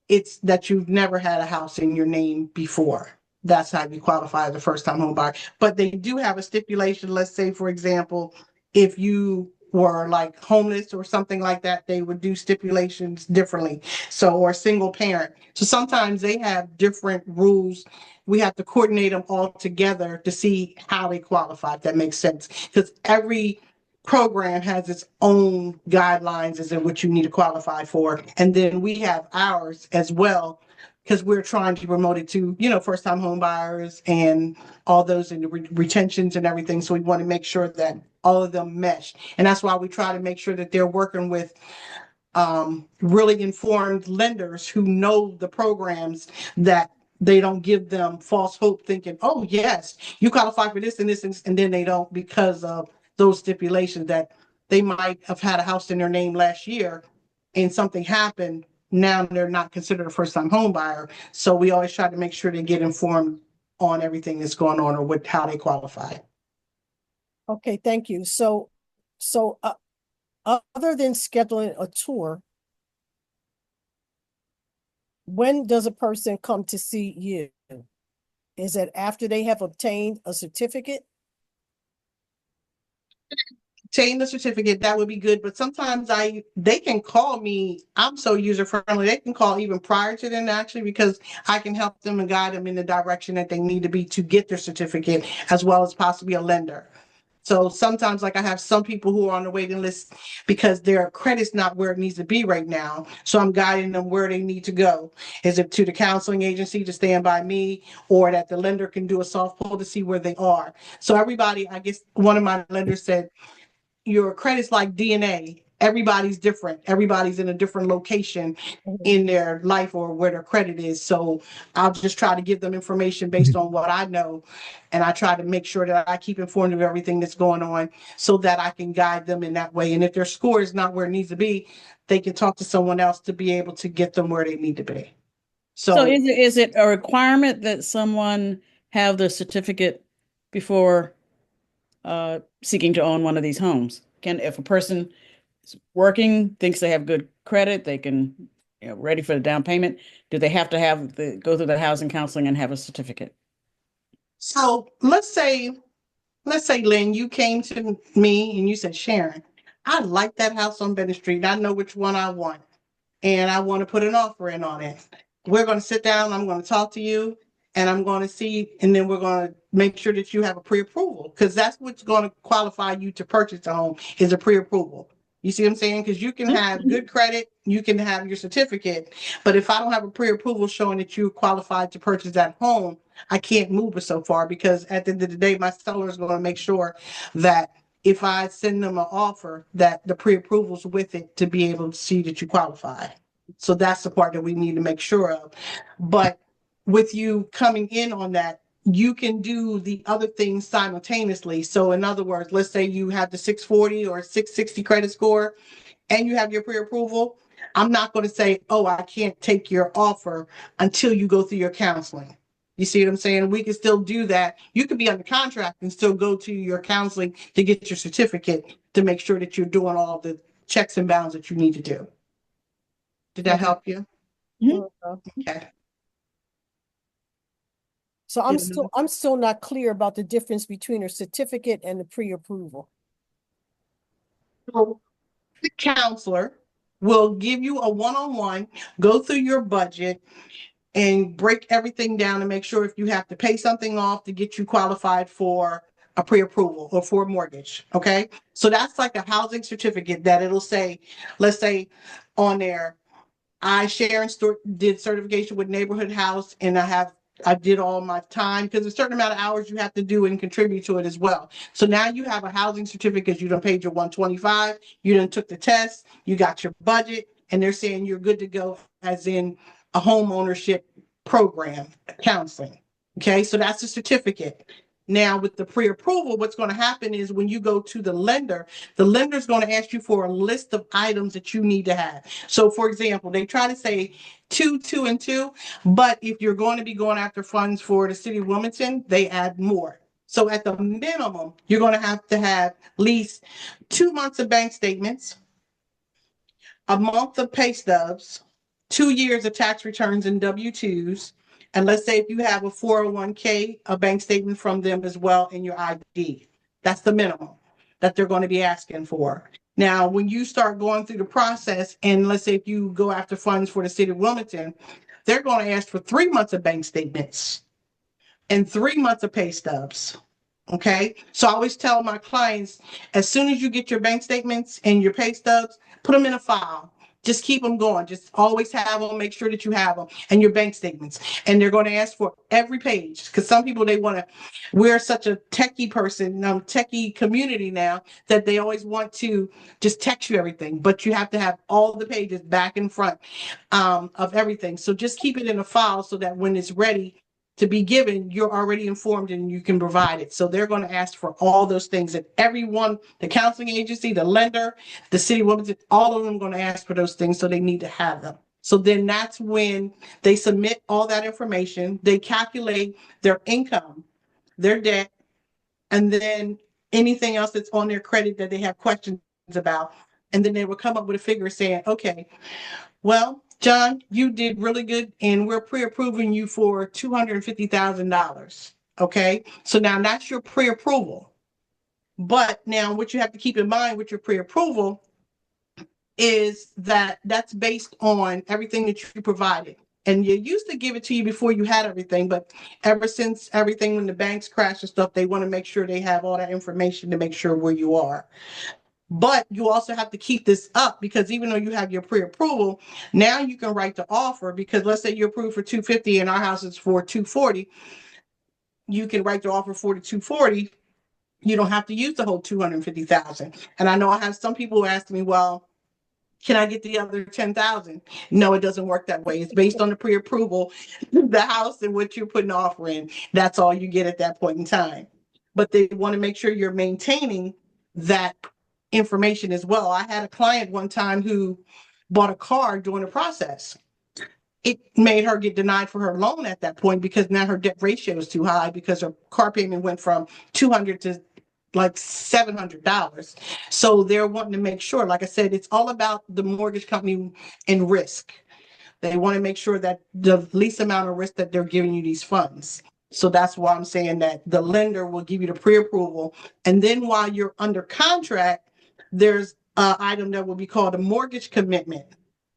it's that you've never had a house in your name before. That's how you qualify as a first-time home buyer. But they do have a stipulation. Let's say, for example, if you were like homeless or something like that, they would do stipulations differently. So, or single parent. So sometimes they have different rules. We have to coordinate them all together to see how they qualify, if that makes sense. Because every program has its own guidelines as in what you need to qualify for. And then we have ours as well, because we're trying to promote it to, first time home buyers and all those in the retentions and everything. So we want to make sure that all of them mesh. And that's why we try to make sure that they're working with really informed lenders who know the programs, that they don't give them false hope thinking, oh yes, you qualify for this and this, and then they don't, because of those stipulations that they might have had a house in their name last year and something happened. Now they're not considered a first-time home buyer. So we always try to make sure they get informed on everything that's going on, or how they qualify. Okay, thank you. So other than scheduling a tour, when does a person come to see you? Is it after they have obtained a certificate? Obtain the certificate, that would be good. But sometimes they can call me. I'm so user friendly. They can call even prior to then, actually, because I can help them and guide them in the direction that they need to be to get their certificate, as well as possibly a lender. So sometimes, like, I have some people who are on the waiting list because their credit's not where it needs to be right now. So I'm guiding them where they need to go. Is it to the counseling agency to stand by me, or that the lender can do a soft pull to see where they are? So everybody, I guess one of my lenders said, your credit's like DNA. Everybody's different. Everybody's in a different location in their life or where their credit is. So I'll just try to give them information based on what I know. And I try to make sure that I keep informed of everything that's going on so that I can guide them in that way. And if their score is not where it needs to be, they can talk to someone else to be able to get them where they need to be. So is it a requirement that someone have the certificate before seeking to own one of these homes? If a person is working, thinks they have good credit, they can, ready for the down payment, do they have to go through the housing counseling and have a certificate? So let's say, Lynn, you came to me and you said, Sharon, I like that house on Bennett Street. I know which one I want, and I want to put an offer in on it. We're going to sit down. I'm going to talk to you, and I'm going to see, and then we're going to make sure that you have a pre-approval, because that's what's going to qualify you to purchase a home, is a pre-approval. You see what I'm saying? Because you can have good credit, you can have your certificate, but if I don't have a pre-approval showing that you're qualified to purchase that home, I can't move it so far, because at the end of the day, my seller is going to make sure that if I send them an offer, that the pre-approval's with it to be able to see that you qualify. So that's the part that we need to make sure of. But with you coming in on that, you can do the other things simultaneously. So in other words, let's say you have the 640 or 660 credit score and you have your pre-approval. I'm not going to say, oh, I can't take your offer until you go through your counseling. You see what I'm saying? We can still do that. You could be under contract and still go to your counseling to get your certificate, to make sure that you're doing all the checks and balances that you need to do. Did that help you? Okay. So I'm still not clear about the difference between a certificate and the pre-approval. So the counselor will give you a one-on-one, go through your budget and break everything down and make sure if you have to pay something off to get you qualified for a pre-approval or for a mortgage. Okay. So that's like a housing certificate that it'll say, let's say on there, Sharon did certification with Neighborhood House, and I did all my time, because a certain amount of hours you have to do and contribute to it as well. So now you have a housing certificate. You done paid your 125, you done took the test, you got your budget, and they're saying you're good to go, as in a home ownership program, counseling. Okay, so that's the certificate. Now with the pre-approval, what's going to happen is when you go to the lender's going to ask you for a list of items that you need to have. So for example, they try to say 2, 2, and 2, but if you're going to be going after funds for the city of Wilmington, they add more. So at the minimum, you're going to have at least 2 months of bank statements, a month of pay stubs, 2 years of tax returns and W-2s. And let's say if you have a 401k, a bank statement from them as well in your ID. That's the minimum that they're going to be asking for. Now, when you start going through the process, and let's say if you go after funds for the city of Wilmington, they're going to ask for 3 months of bank statements and 3 months of pay stubs. Okay. So I always tell my clients, as soon as you get your bank statements and your pay stubs, put them in a file. Just keep them going. Just always have them. Make sure that you have them, and your bank statements. And they're going to ask for every page, because some people, we're such a techie techie community now, that they always want to just text you everything. But you have to have all the pages back and front of everything. So just keep it in a file so that when it's ready to be given, you're already informed and you can provide it. So they're going to ask for all those things, and everyone, the counseling agency, the lender, the city of Wilmington, all of them are going to ask for those things. So they need to have them. So then that's when they submit all that information. They calculate their income, their debt, and then anything else that's on their credit that they have questions about. And then they will come up with a figure saying, okay, well, John, you did really good, and we're pre-approving you for $250,000. Okay, so now that's your pre-approval. But now what you have to keep in mind with your pre-approval is that that's based on everything that you provided. And you used to give it to you before you had everything, but ever since everything, when the banks crash and stuff, they want to make sure they have all that information to make sure where you are. But you also have to keep this up, because even though you have your pre-approval, now you can write the offer, because let's say you're approved for 250 and our house is for 240. You can write the offer for the 240. You don't have to use the whole 250,000. And I know I have some people asking me, well, can I get the other 10,000? No, it doesn't work that way. It's based on the pre-approval, the house and what you're putting the offer in. That's all you get at that point in time. But they want to make sure you're maintaining that information as well. I had a client one time who bought a car during the process. It made her get denied for her loan at that point, because now her debt ratio is too high, because her car payment went from $200 to like $700. So they're wanting to make sure, like I said, it's all about the mortgage company and risk. They want to make sure that the least amount of risk that they're giving you these funds. So that's why I'm saying that the lender will give you the pre-approval. And then while you're under contract, there's an item that will be called a mortgage commitment,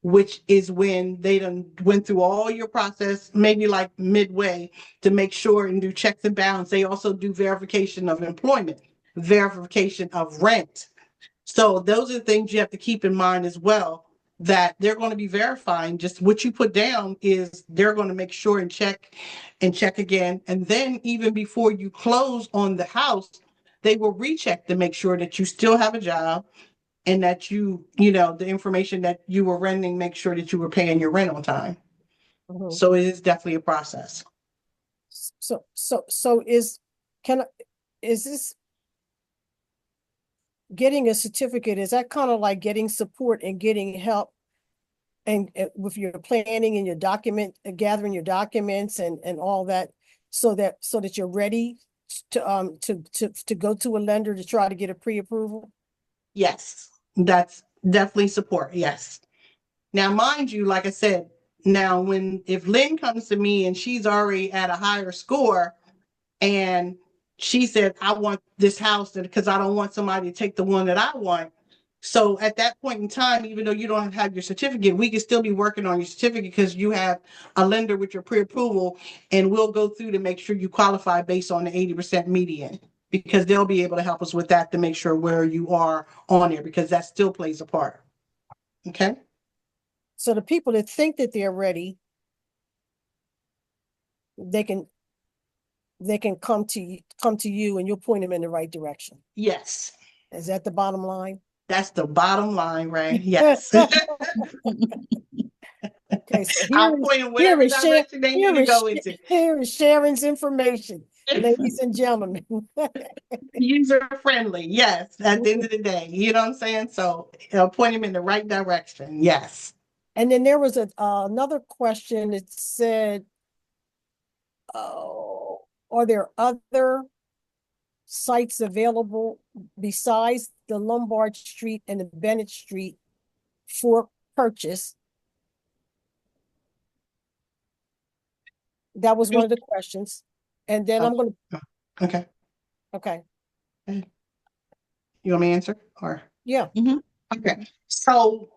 which is when they done went through all your process, maybe like midway, to make sure and do checks and balance. They also do verification of employment, verification of rent. So those are the things you have to keep in mind as well, that they're going to be verifying just what you put down. Is they're going to make sure and check again. And then even before you close on the house, they will recheck to make sure that you still have a job, and that the information that you were renting, make sure that you were paying your rent on time. Mhm. So it is definitely a process. So is this getting a certificate, is that kind of like getting support and getting help and with your planning and your gathering your documents and all that, so that you're ready to go to a lender to try to get a pre-approval? Yes, that's definitely support. Yes. Now, mind you, like I said, if Lynn comes to me and she's already at a higher score, and she said, I want this house because I don't want somebody to take the one that I want, So at that point in time, even though you don't have your certificate, we can still be working on your certificate because you have a lender with your pre-approval, and we'll go through to make sure you qualify based on the 80% median, because they'll be able to help us with that to make sure where you are on there, because that still plays a part. Okay. So the people that think that they're ready, they can come to you and you'll point them in the right direction. Yes. Is that the bottom line? That's the bottom line, right? Yes. Okay, so I'll point them whatever direction they need to go into. Here is Sharon's information, ladies and gentlemen. User friendly, yes, at the end of the day, you know what I'm saying? So point them in the right direction, yes. And then there was another question that said, oh, are there other sites available besides the Lombard Street and the Bennett Street for purchase? That was one of the questions. And then I'm going to. Okay. Okay. You want me to answer or? Yeah. Okay. So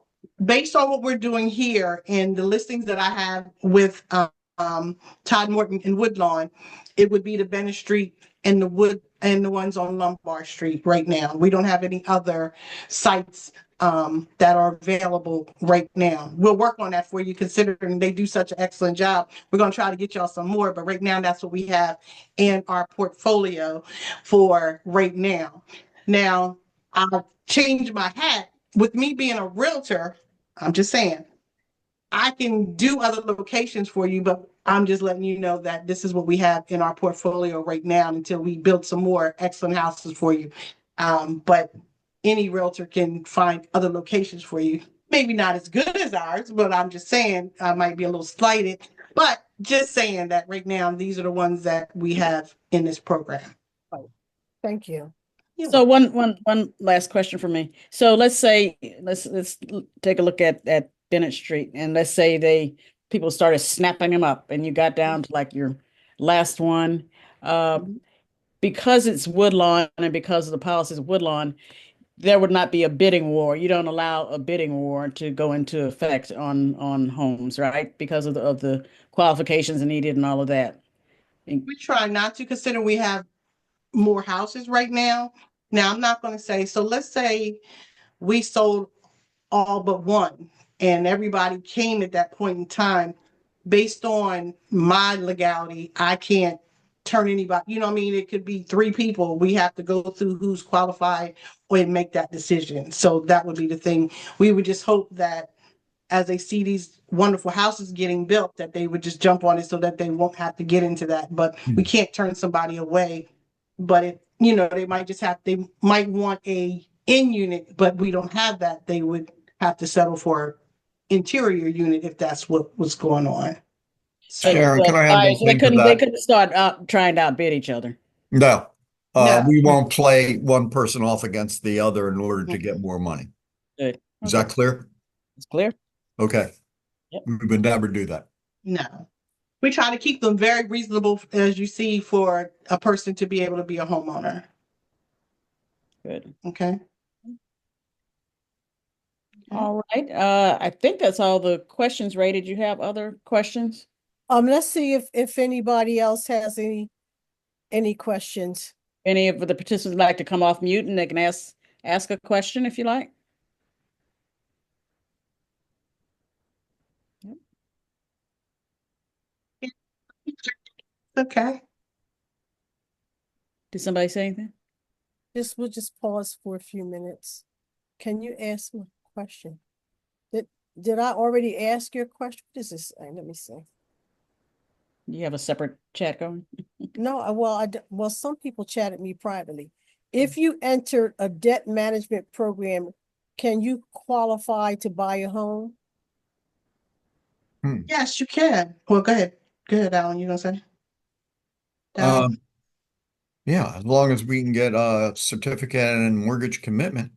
based on what we're doing here and the listings that I have with Todd Morton and Woodlawn, it would be the Bennett Street and the ones on Lombard Street right now. We don't have any other sites that are available right now. We'll work on that for you, considering they do such an excellent job. We're going to try to get y'all some more, but right now that's what we have in our portfolio for right now. Now, I'll change my hat. With me being a realtor, I'm just saying, I can do other locations for you, but I'm just letting you know that this is what we have in our portfolio right now until we build some more excellent houses for you. But any realtor can find other locations for you. Maybe not as good as ours, but I'm just saying I might be a little slighted, but just saying that right now, these are the ones that we have in this program. Thank you. So one last question for me. So let's say, let's take a look at Bennett Street, and let's say people started snapping them up and you got down to like your last one. Because it's Woodlawn and because of the policies of Woodlawn, there would not be a bidding war. You don't allow a bidding war to go into effect on homes, right? Because of the qualifications needed and all of that. We try not to, consider we have more houses right now. Now, I'm not going to say, so let's say we sold all but one and everybody came at that point in time. Based on my legality, I can't turn anybody, you know what I mean? It could be 3 people. We have to go through who's qualified and make that decision. So that would be the thing. We would just hope that as they see these wonderful houses getting built, that they would just jump on it so that they won't have to get into that. But we can't turn somebody away. But they might want a in unit, but we don't have that. They would have to settle for interior unit if that's what was going on. Sharon, can I add one So thing to they that? couldn't start trying to outbid each other. No, No. we won't play one person off against the other in order to get more money. Good. Is that clear? It's clear. Okay. Yep. We would never do that. No. We try to keep them very reasonable, as you see, for a person to be able to be a homeowner. Good. Okay. All right. I think that's all the questions, Ray. Did you have other questions? Let's see if anybody else has any questions. Any of the participants like to come off mute and they can ask a question if you like. Okay. Did somebody say anything? We'll just pause for a few minutes. Can you ask my question? Did I already ask your question? What is this? Let me see. You have a separate chat going? No, well, some people chatted me privately. If you entered a debt management program, can you qualify to buy a home? Yes, you can. Well, go ahead. Go ahead, Alan. You gonna say? Yeah, as long as we can get a certificate and mortgage commitment.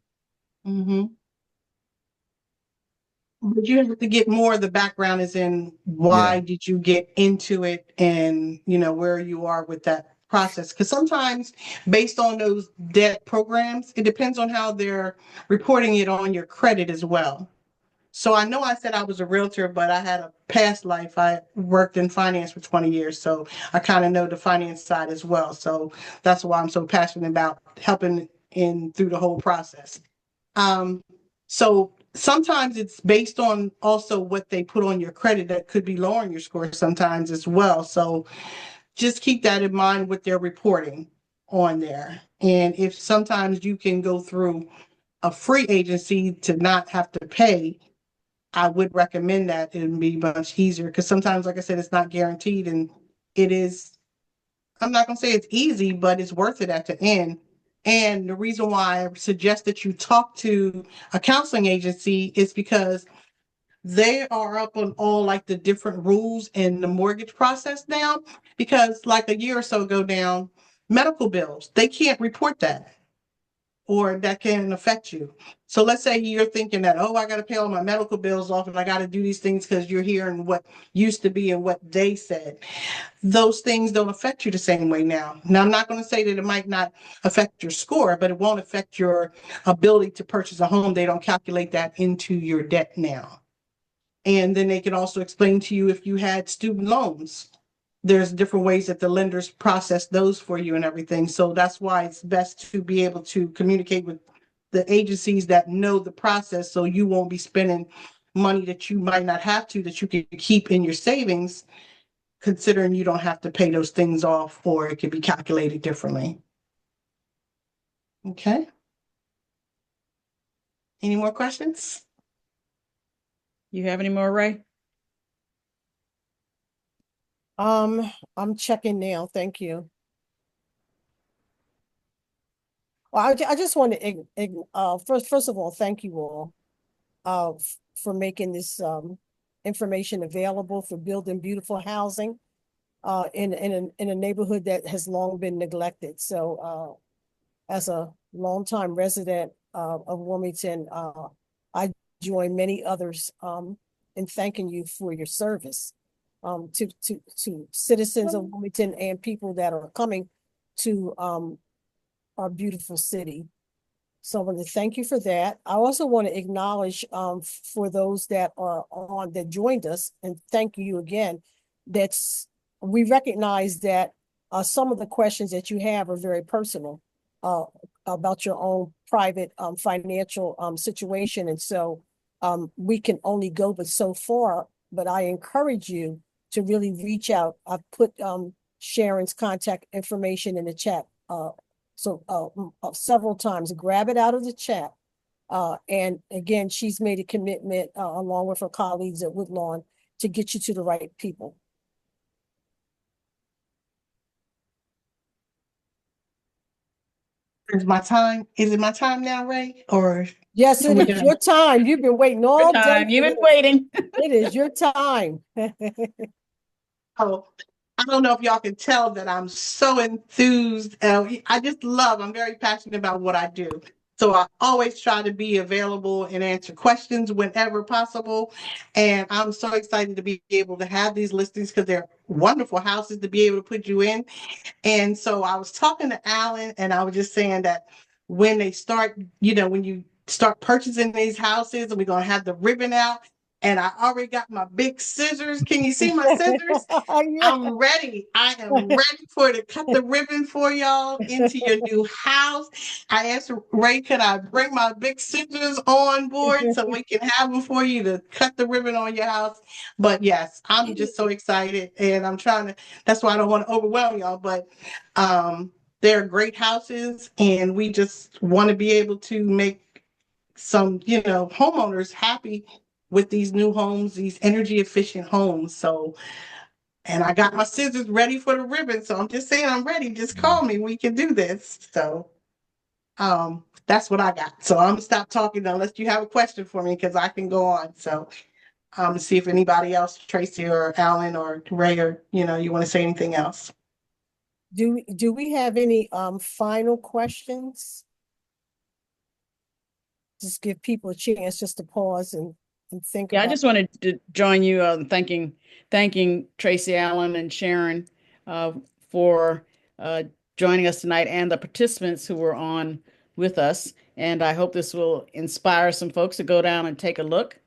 But you have to get more of the background, as in why did you get into it, and where you are with that process. Because sometimes based on those debt programs, it depends on how they're reporting it on your credit as well. So I know I said I was a realtor, but I had a past life. I worked in finance for 20 years. So I kind of know the finance side as well. So that's why I'm so passionate about helping in through the whole process. So sometimes it's based on also what they put on your credit that could be lowering your score sometimes as well. So just keep that in mind with their reporting on there. And if sometimes you can go through a free agency to not have to pay, I would recommend that. It would be much easier because sometimes, like I said, it's not guaranteed, and it is, I'm not going to say it's easy, but it's worth it at the end. And the reason why I suggest that you talk to a counseling agency is because they are up on all like the different rules in the mortgage process now. Because like a year or so ago now, medical bills, they can't report that, or that can affect you. So let's say you're thinking that, oh, I got to pay all my medical bills off and I got to do these things because you're hearing what used to be and what they said. Those things don't affect you the same way now. Now, I'm not going to say that it might not affect your score, but it won't affect your ability to purchase a home. They don't calculate that into your debt now. And then they can also explain to you if you had student loans. There's different ways that the lenders process those for you and everything. So that's why it's best to be able to communicate with the agencies that know the process, so you won't be spending money that you might not have to, that you can keep in your savings, considering you don't have to pay those things off, or it could be calculated differently. Okay. Any more questions? You have any more, Ray? I'm checking now. Thank you. Well, I just want to first of all, thank you all for making this information available for building beautiful housing in a neighborhood that has long been neglected. So as a longtime resident of Wilmington, I join many others in thanking you for your service to citizens of Wilmington and people that are coming to our beautiful city. So I want to thank you for that. I also want to acknowledge for those that are on that joined us, and thank you again. We recognize that some of the questions that you have are very personal about your own private financial situation, and so we can only go but so far. But I encourage you to really reach out. I've put Sharon's contact information in the chat. Several times, grab it out of the chat. And again, she's made a commitment along with her colleagues at Woodlawn to get you to the right people. Is it my time now, Ray? Or yes, it is your time. You've been waiting all day. You've been waiting. It is your time. Oh, I don't know if y'all can tell that I'm so enthused. I'm very passionate about what I do. So I always try to be available and answer questions whenever possible. And I'm so excited to be able to have these listings because they're wonderful houses to be able to put you in. And so I was talking to Alan, and I was just saying that when they start, when you start purchasing these houses, and we're going to have the ribbon out, and I already got my big scissors. Can you see my scissors? Yeah. I'm ready. I am ready to cut the ribbon for y'all into your new house. I asked Ray, could I bring my big scissors on board so we can have them for you to cut the ribbon on your house? But yes, I'm just so excited, and that's why I don't want to overwhelm y'all, but they're great houses, and we just want to be able to make some, homeowners happy with these new homes, these energy efficient homes. So, and I got my scissors ready for the ribbon. So I'm just saying I'm ready. Just call me. We can do this. So that's what I got. So I'm gonna stop talking unless you have a question for me, because I can go on. So see if anybody else, Tracy or Alan or Ray, or you want to say anything else. Do we have any final questions? Just give people a chance just to pause and think. Yeah, I just wanted to join you thanking Tracy Allen and Sharon for joining us tonight and the participants who were on with us. And I hope this will inspire some folks to go down and take a look,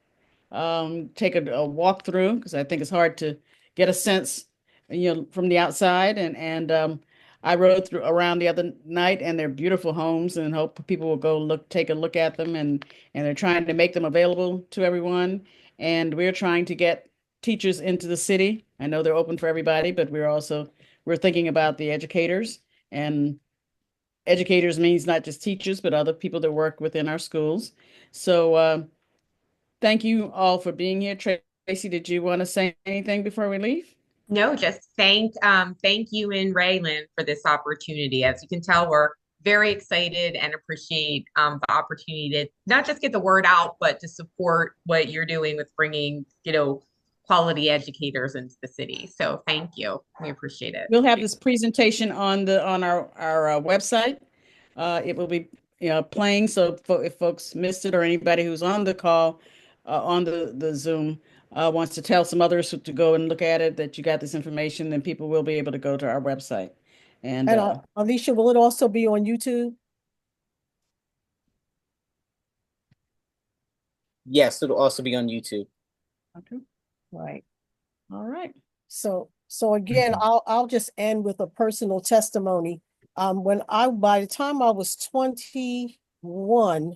take a walk through, because I think it's hard to get a sense, from the outside. And I rode through around the other night, and they're beautiful homes, and hope people will go take a look at them. And they're trying to make them available to everyone. And we're trying to get teachers into the city. I know they're open for everybody, but we're thinking about the educators, and educators means not just teachers, but other people that work within our schools. So thank you all for being here. Tracy, did you want to say anything before we leave? No, just thank you and Raylan for this opportunity. As you can tell, we're very excited and appreciate the opportunity to not just get the word out, but to support what you're doing with bringing, quality educators into the city. So thank you. We appreciate it. We'll have this presentation on our website. It will be playing. So if folks missed it, or anybody who's on the call on the Zoom wants to tell some others to go and look at it, that you got this information, then people will be able to go to our website. And Alicia, will it also be on YouTube? Yes, it'll also be on YouTube. Okay. Right. All right. So again, I'll just end with a personal testimony. By the time I was 21,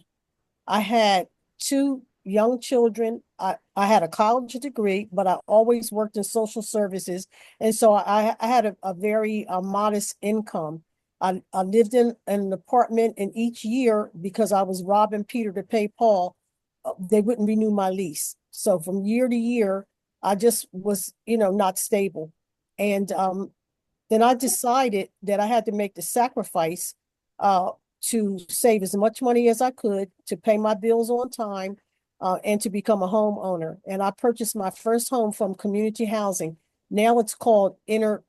I had two young children. I had a college degree, but I always worked in social services. And so I had a very modest income. I lived in an apartment, and each year, because I was robbing Peter to pay Paul, they wouldn't renew my lease. So from year to year, I just was, not stable. And then I decided that I had to make the sacrifice to save as much money as I could to pay my bills on time and to become a homeowner. And I purchased my first home from community housing. Now it's called interfaith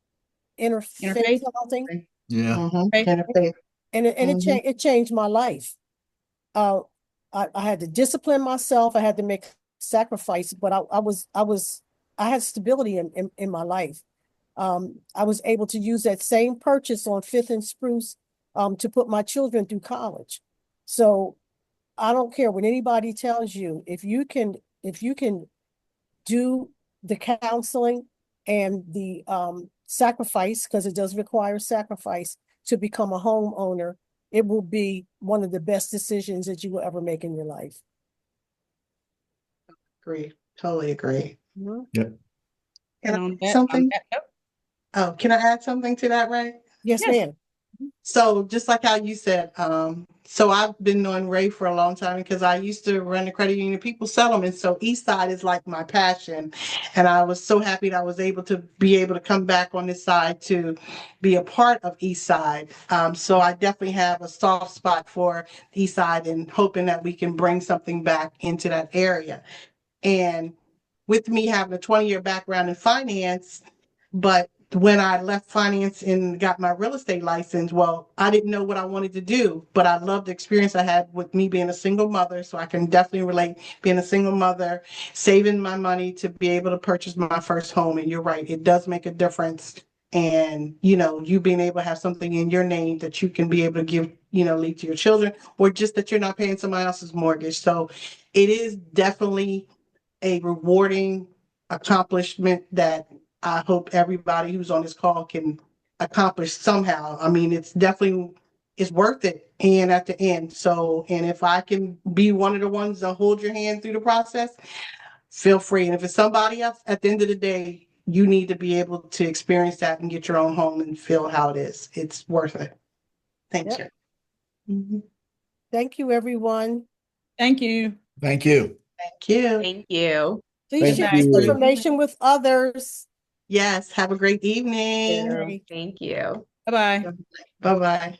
housing. Yeah. Interfaith. And it changed my life. I had to discipline myself. I had to make sacrifice, but I had stability in my life. I was able to use that same purchase on 5th and Spruce to put my children through college. So I don't care what anybody tells you. If you can do the counseling and the sacrifice, because it does require sacrifice to become a homeowner, it will be one of the best decisions that you will ever make in your life. Agree. Totally agree. Mm-hmm. Yep. Can I add something to that, Ray? Yes, ma'am. So just like how you said, so I've been knowing Ray for a long time because I used to run the credit union people settlement. So East Side is like my passion. And I was so happy that I was able to come back on this side to be a part of East Side. So I definitely have a soft spot for East Side and hoping that we can bring something back into that area. And with me having a 20-year background in finance, but when I left finance and got my real estate license, well, I didn't know what I wanted to do, but I loved the experience I had with me being a single mother. So I can definitely relate being a single mother, saving my money to be able to purchase my first home. And you're right, it does make a difference. And, you being able to have something in your name that you can be able to give, leave to your children, or just that you're not paying somebody else's mortgage. So it is definitely a rewarding accomplishment that I hope everybody who's on this call can accomplish somehow. I mean, it's worth it. And at the end. So, and if I can be one of the ones that hold your hand through the process, feel free. And if it's somebody else, at the end of the day, you need to be able to experience that and get your own home and feel how it is. It's worth it. Thank you. Mm-hmm. Thank you, everyone. Thank you. Thank you. Thank you. Thank you. Please share this information with others. Yes. Have a great evening. Thank you. Bye-bye. Bye-bye.